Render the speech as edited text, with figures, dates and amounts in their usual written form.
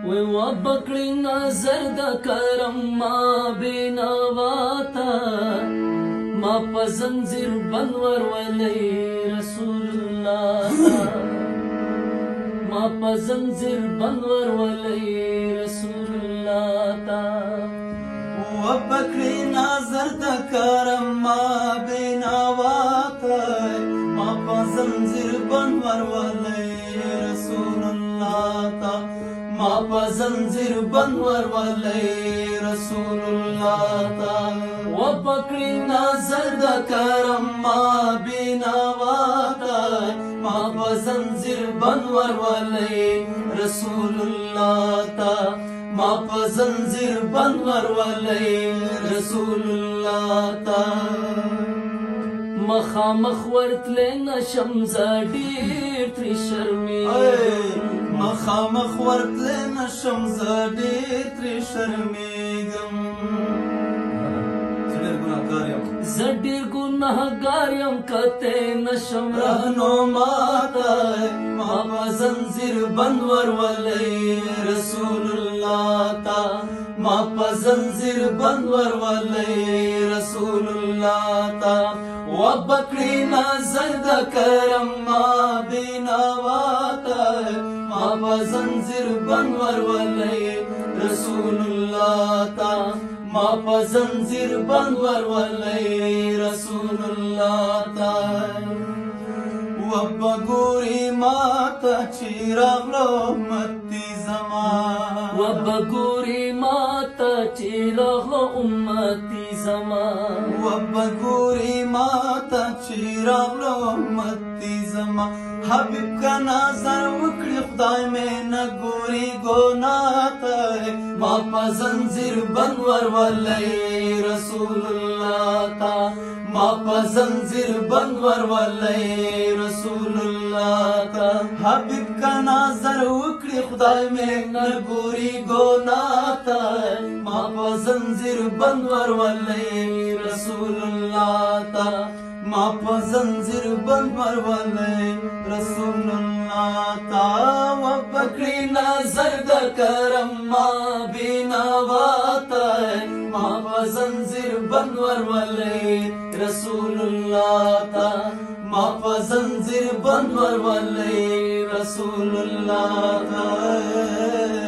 وبکړی نظر د کرم ما بینواتا ما په زنځیر بند ورولې رسول الله ما په زنځیر بند ورولې رسول الله تا وبکړی نظر د کرم ما بینواتا ما په زنځیر بند ورولې رسول الله تا ما په زنځیر بند ورولې رسول الله تا وبکړی نظر د کرم ما بینواتا ما په زنځیر بند ورولې رسول الله تا ما په زنځیر بند ورولې رسول الله تا مخامخ ورتلې نشم زه ډېر ترې شرمېږم مخامخ ورتلې نشم زه ډېر ترې شرمېږم زه ډېر ګناهګار یم کته نشم رهنما ته ما په زنځیر بند ورولې رسول الله تا ما په زنځیر بند ورولې رسول الله تا وبکړی نظر د کرم ما بینواتا ما په زنځیر بند ورولې رسول الله تا ما په زنځیر بند ورولې رسول الله تا وبګوري ماته چې راغلو امتي زما وبګوري ماته چې راغلو امتي زما وبګوري ماته چې راغلو امتي زما حبیب کا نظر وکړي خدای مې نه ګوري ګناه ته ما په زنځیر بند ورولې رسول الله تا ما په زنځیر بند ورولې رسول الله تا حبیب کا نظر وکړي خدای مې نه ګوري ګناه ته ما په زنځیر بند ورولې رسول الله تا ما په زنځیر بند ورولې رسول الله تا وبکړی نظر د کرم ما بینواتا ما په زنځیر بند ورولې رسول الله تا ما په زنځیر بند ورولې رسول الله تا